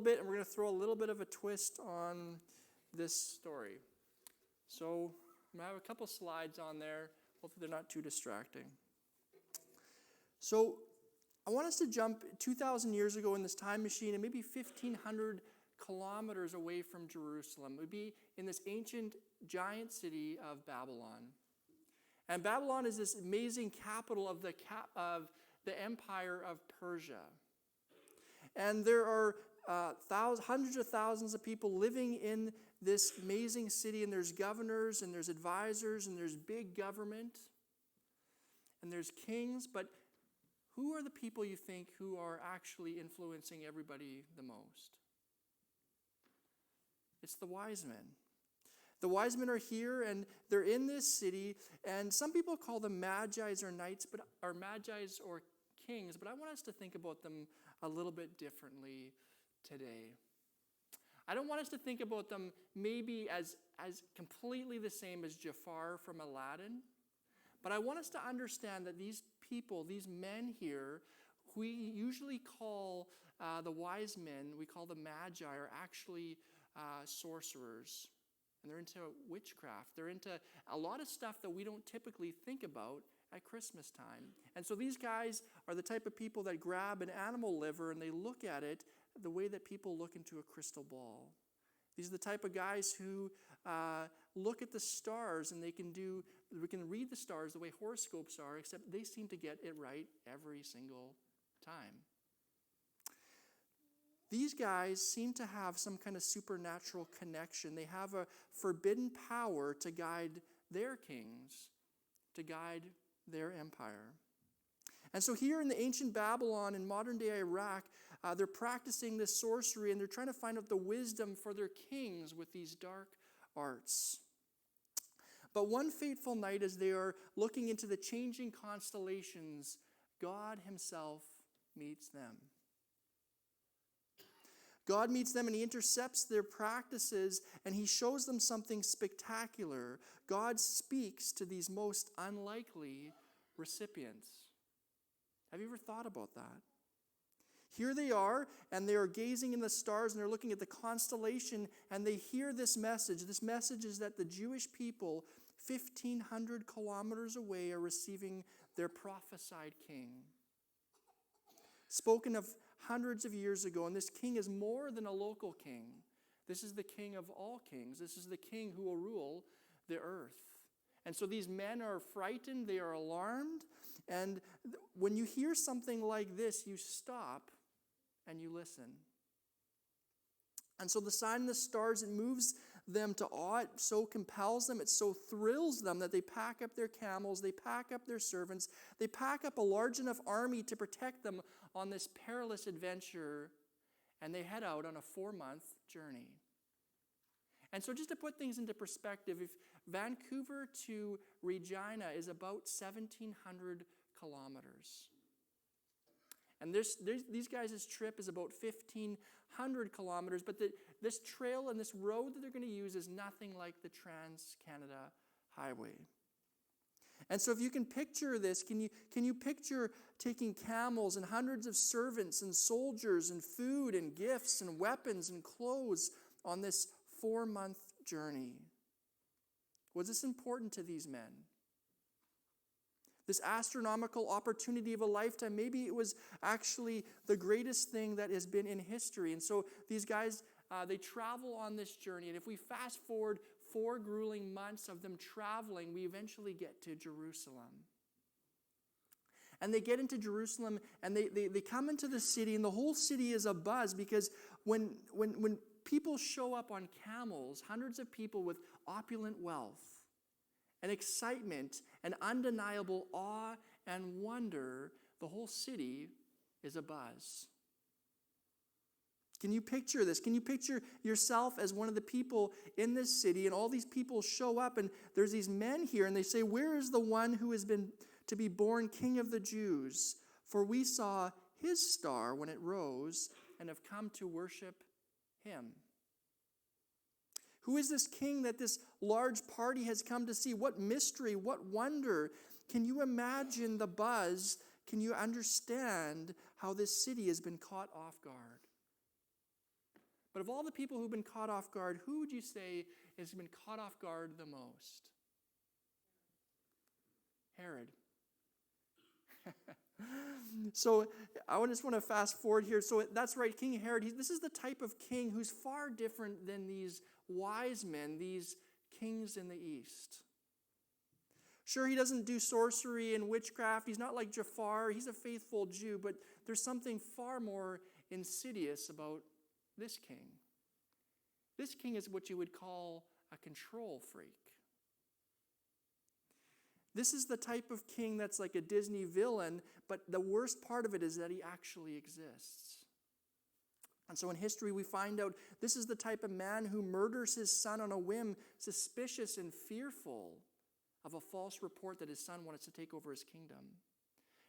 bit, and we're going to throw a little bit of a twist on this story. So I'm going to have a couple slides on there. Hopefully they're not too distracting. So I want us to jump 2,000 years ago in this time machine and maybe 1,500 kilometers away from Jerusalem. We'd be in this ancient giant city of Babylon. And Babylon is this amazing capital of the empire of Persia. And there are hundreds of thousands of people living in this amazing city, and there's governors, and there's advisors, and there's big government, and there's kings, but who are the people you think who are actually influencing everybody the most? It's the wise men. The wise men are here, and they're in this city, and some people call them magi's or knights, or magi's or kings, but I want us to think about them a little bit differently today. I don't want us to think about them maybe as completely the same as Jafar from Aladdin, but I want us to understand that these people, these men here, we usually call the wise men, we call the magi, are actually sorcerers. And they're into witchcraft. They're into a lot of stuff that we don't typically think about at Christmas time. And so these guys are the type of people that grab an animal liver and they look at it the way that people look into a crystal ball. These are the type of guys who look at the stars, and we can read the stars the way horoscopes are, except they seem to get it right every single time. These guys seem to have some kind of supernatural connection. They have a forbidden power to guide their kings, to guide their empire. And so here in the ancient Babylon, in modern-day Iraq, they're practicing this sorcery, and they're trying to find out the wisdom for their kings with these dark arts. But one fateful night, as they are looking into the changing constellations, God himself meets them. God meets them, and he intercepts their practices, and he shows them something spectacular. God speaks to these most unlikely recipients. Have you ever thought about that? Here they are, and they are gazing in the stars, and they're looking at the constellation, and they hear this message. This message is that the Jewish people, 1,500 kilometers away, are receiving their prophesied king. Spoken of hundreds of years ago, and this king is more than a local king. This is the king of all kings. This is the king who will rule the earth. And so these men are frightened, they are alarmed, and when you hear something like this, you stop and you listen. And so the sign of the stars, it moves them to awe. It so compels them, it so thrills them that they pack up their camels, they pack up their servants, they pack up a large enough army to protect them on this perilous adventure, and they head out on a 4-month journey. And so just to put things into perspective, if Vancouver to Regina is about 1,700 kilometers. And these guys' trip is about 1,500 kilometers, but this trail and this road that they're going to use is nothing like the Trans-Canada Highway. And so if you can picture this, can you picture taking camels and hundreds of servants and soldiers and food and gifts and weapons and clothes on this 4-month journey? Was this important to these men? This astronomical opportunity of a lifetime, maybe it was actually the greatest thing that has been in history. And so these guys, they travel on this journey. And if we fast forward 4 grueling months of them traveling, we eventually get to Jerusalem. And they get into Jerusalem, and they come into the city, and the whole city is abuzz, because when people show up on camels, hundreds of people with opulent wealth and excitement and undeniable awe and wonder, the whole city is abuzz. Can you picture this? Can you picture yourself as one of the people in this city, and all these people show up, and there's these men here, and they say, "Where is the one who has been to be born King of the Jews? For we saw his star when it rose and have come to worship him." Who is this king that this large party has come to see? What mystery, what wonder. Can you imagine the buzz? Can you understand how this city has been caught off guard? But of all the people who've been caught off guard, who would you say has been caught off guard the most? Herod. So I just want to fast forward here. So that's right, King Herod, this is the type of king who's far different than these wise men, these kings in the east. Sure, he doesn't do sorcery and witchcraft. He's not like Jafar. He's a faithful Jew, but there's something far more insidious about this king. This king is what you would call a control freak. This is the type of king that's like a Disney villain, but the worst part of it is that he actually exists. And so in history we find out this is the type of man who murders his son on a whim, suspicious and fearful of a false report that his son wanted to take over his kingdom.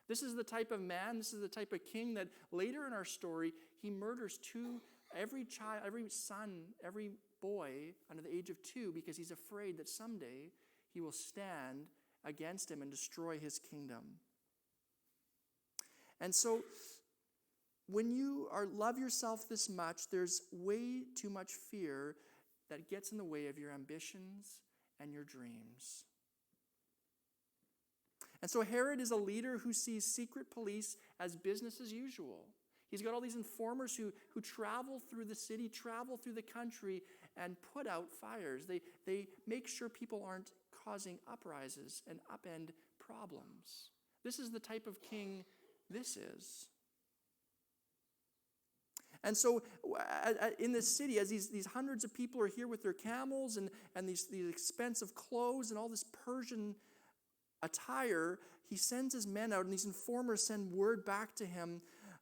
This is the type of man, this is the type of king that later in our story, he murders every child, every son, every boy under the age of 2 because he's afraid that someday he will stand against him and destroy his kingdom. And so when you love yourself this much, there's way too much fear that gets in the way of your ambitions and your dreams. And so Herod is a leader who sees secret police as business as usual. He's got all these informers who travel through the city, travel through the country, and put out fires. They make sure people aren't causing uprises and upend problems. This is the type of king this is. And so in this city, as these hundreds of people are here with their camels and these expensive clothes and all this Persian attire, he sends his men out, and these informers send word back to him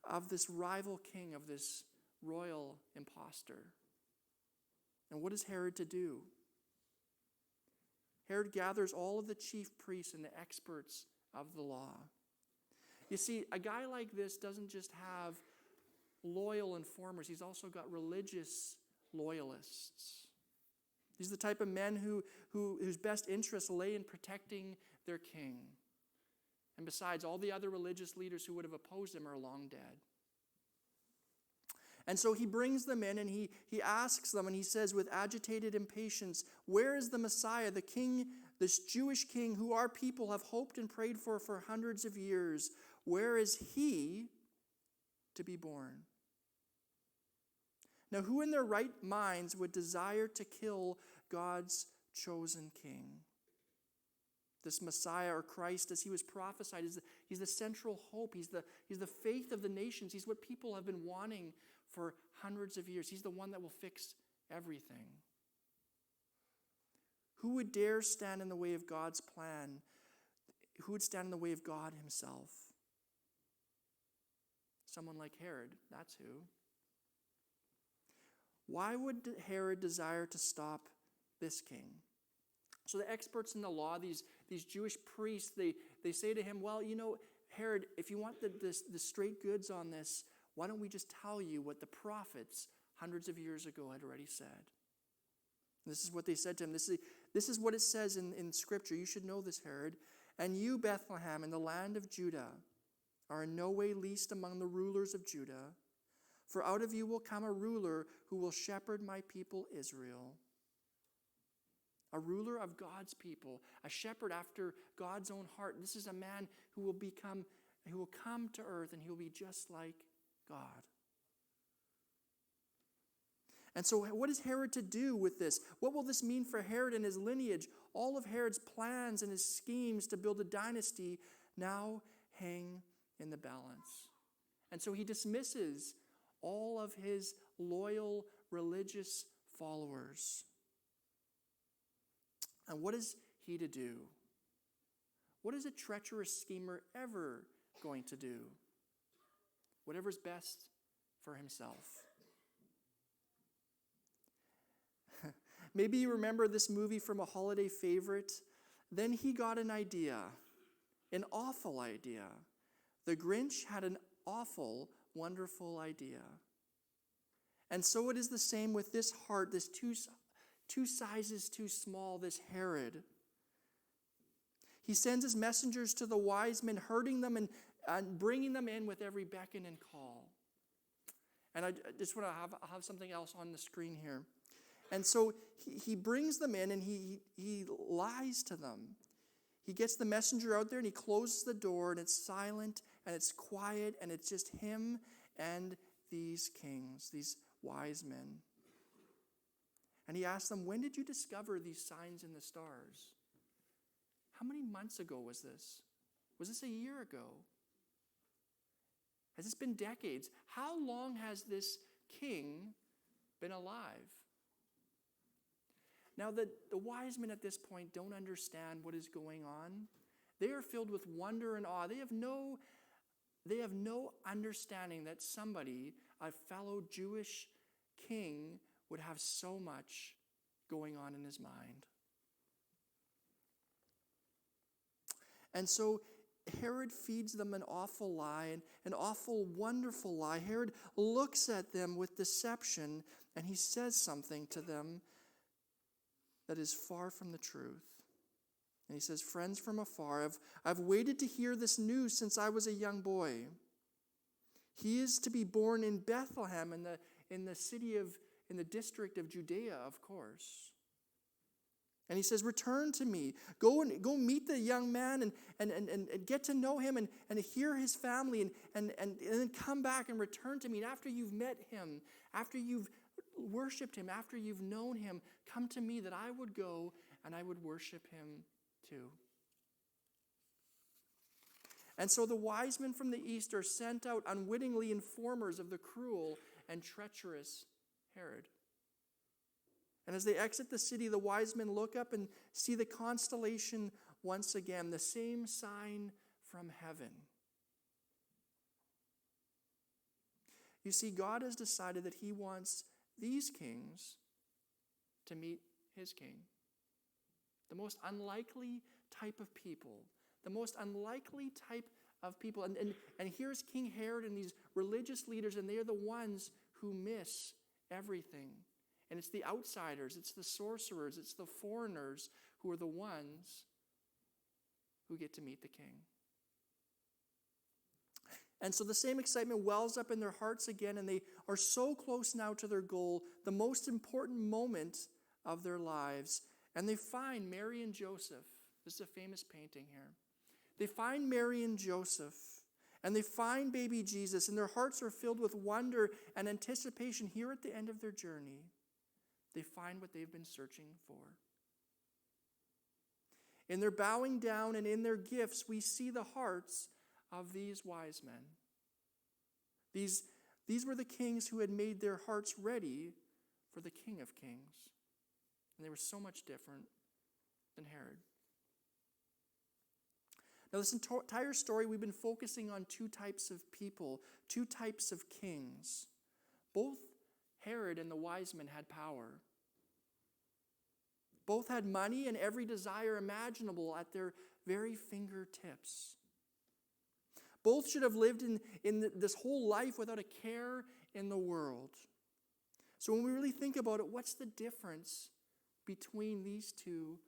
of this rival king, of this royal imposter. And what is Herod to do? Herod gathers all of the chief priests and the experts of the law. You see, a guy like this doesn't just have loyal informers, he's also got religious loyalists. These are the type of men whose best interests lay in protecting their king. And besides, all the other religious leaders who would have opposed him are long dead. And so he brings them in and he asks them, and he says with agitated impatience, "Where is the Messiah, the king, this Jewish king who our people have hoped and prayed for hundreds of years? Where is he to be born?" Now, who in their right minds would desire to kill God's chosen king? This Messiah or Christ, as he was prophesied, he's the central hope. He's the faith of the nations. He's what people have been wanting for hundreds of years. He's the one that will fix everything. Who would dare stand in the way of God's plan? Who would stand in the way of God himself? Someone like Herod, that's who. Why would Herod desire to stop this king? So the experts in the law, these Jewish priests, they say to him, "Well, Herod, if you want the straight goods on this, why don't we just tell you what the prophets hundreds of years ago had already said?" This is what they said to him. This is what it says in Scripture. You should know this, Herod. "And you, Bethlehem, in the land of Judah, are in no way least among the rulers of Judah. For out of you will come a ruler who will shepherd my people Israel." A ruler of God's people, a shepherd after God's own heart. This is a man who will come to earth, and he will be just like God. And so what is Herod to do with this? What will this mean for Herod and his lineage? All of Herod's plans and his schemes to build a dynasty now hang in the balance. And so he dismisses all of his loyal religious followers. And what is he to do? What is a treacherous schemer ever going to do? Whatever's best for himself. Maybe you remember this movie from a holiday favorite. Then he got an idea, an awful idea. The Grinch had an awful, wonderful idea. And so it is the same with this heart, this two sizes too small, this Herod. He sends his messengers to the wise men, herding them and bringing them in with every beckon and call. And I just want to have something else on the screen here. And so he brings them in and he lies to them. He gets the messenger out there and he closes the door and it's silent and it's quiet and it's just him and these kings, these wise men. And he asks them, when did you discover these signs in the stars? How many months ago was this? Was this a year ago? Has this been decades? How long has this king been alive? Now, the wise men at this point don't understand what is going on. They are filled with wonder and awe. They have no understanding that somebody, a fellow Jewish king, would have so much going on in his mind. And so Herod feeds them an awful lie, an awful, wonderful lie. Herod looks at them with deception, and he says something to them that is far from the truth. And he says, friends from afar, I've waited to hear this news since I was a young boy. He is to be born in Bethlehem in the district of Judea, of course. And he says, return to me. Go meet the young man and get to know him and hear his family and then come back and return to me. And after you've met him, after you've worshipped him, after you've known him, come to me that I would go and I would worship him too. And so the wise men from the east are sent out unwittingly informers of the cruel and treacherous Herod. And as they exit the city, the wise men look up and see the constellation once again, the same sign from heaven. You see, God has decided that he wants these kings to meet his king. The most unlikely type of people. The most unlikely type of people. And here's King Herod and these religious leaders, and they are the ones who miss everything. And it's the outsiders, it's the sorcerers, it's the foreigners who are the ones who get to meet the king. And so the same excitement wells up in their hearts again, and they are so close now to their goal, the most important moment of their lives. And they find Mary and Joseph. This is a famous painting here. They find Mary and Joseph, and they find baby Jesus, and their hearts are filled with wonder and anticipation here at the end of their journey. They find what they've been searching for. In their bowing down and in their gifts, we see the hearts of these wise men. These were the kings who had made their hearts ready for the King of Kings. And they were so much different than Herod. Now, this entire story, we've been focusing on two types of people, two types of kings. Both Herod and the wise men had power. Both had money and every desire imaginable at their very fingertips. Both should have lived in this whole life without a care in the world. So when we really think about it, what's the difference between these two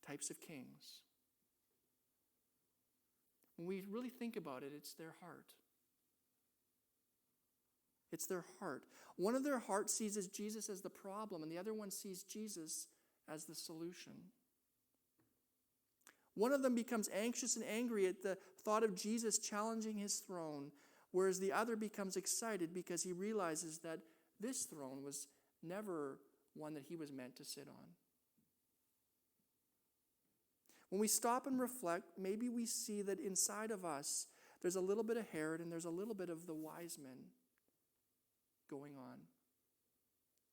types of kings? When we really think about it, it's their heart. It's their heart. One of their hearts sees Jesus as the problem, and the other one sees Jesus as the solution. One of them becomes anxious and angry at the thought of Jesus challenging his throne, whereas the other becomes excited because he realizes that this throne was never one that he was meant to sit on. When we stop and reflect, maybe we see that inside of us, there's a little bit of Herod and there's a little bit of the wise men going on.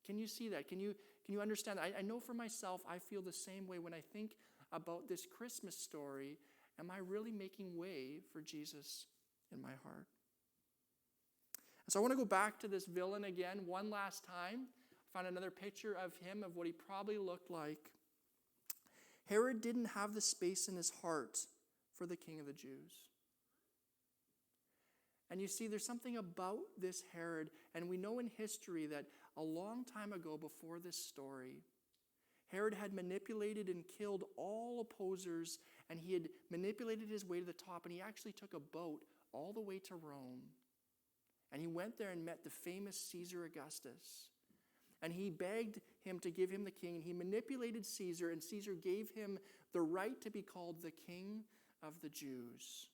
Can you see that? Can you understand that? I know for myself, I feel the same way when I think about this Christmas story. Am I really making way for Jesus in my heart? And so I want to go back to this villain again one last time. I found another picture of him, of what he probably looked like. Herod didn't have the space in his heart for the King of the Jews. And you see, there's something about this Herod, and we know in history that a long time ago before this story, Herod had manipulated and killed all opposers, and he had manipulated his way to the top, and he actually took a boat all the way to Rome. And he went there and met the famous Caesar Augustus. And he begged him to give him the king. And he manipulated Caesar, and Caesar gave him the right to be called the King of the Jews.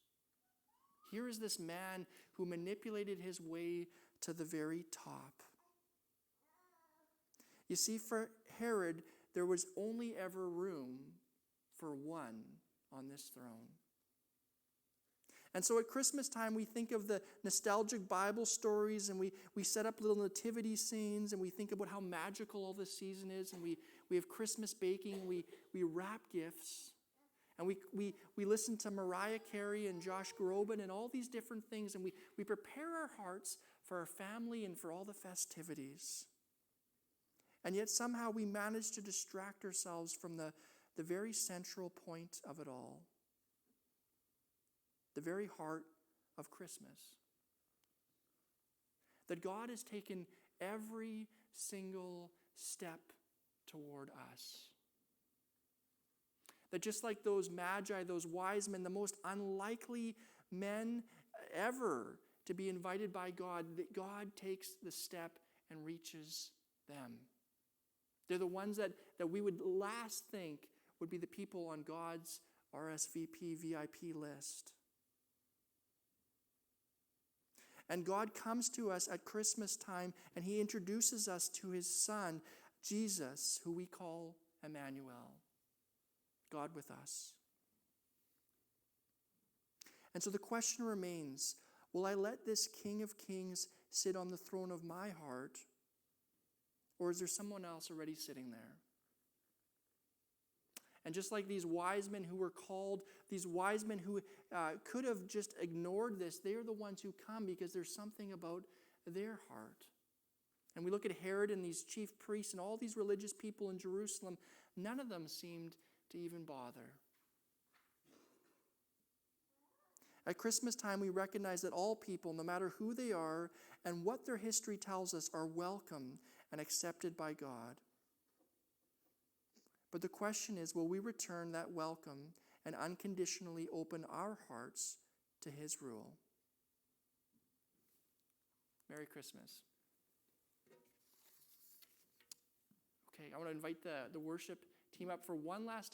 Here is this man who manipulated his way to the very top. You see, for Herod, there was only ever room for one on this throne. And so at Christmas time, we think of the nostalgic Bible stories, and we set up little nativity scenes, and we think about how magical all this season is, and we have Christmas baking, we wrap gifts, and we listen to Mariah Carey and Josh Groban and all these different things, and we prepare our hearts for our family and for all the festivities. And yet somehow we manage to distract ourselves from the very central point of it all. The very heart of Christmas. That God has taken every single step toward us. That just like those magi, those wise men, the most unlikely men ever to be invited by God, that God takes the step and reaches them. They're the ones that we would last think would be the people on God's RSVP VIP list. And God comes to us at Christmas time, and he introduces us to his son, Jesus, who we call Emmanuel, God with us. And so the question remains, will I let this King of Kings sit on the throne of my heart, or is there someone else already sitting there? And just like these wise men who were called, these wise men who could have just ignored this, they are the ones who come because there's something about their heart. And we look at Herod and these chief priests and all these religious people in Jerusalem, none of them seemed to even bother. At Christmas time, we recognize that all people, no matter who they are and what their history tells us, are welcome and accepted by God. But the question is, will we return that welcome and unconditionally open our hearts to his rule? Merry Christmas. Okay, I want to invite the worship team up for one last time.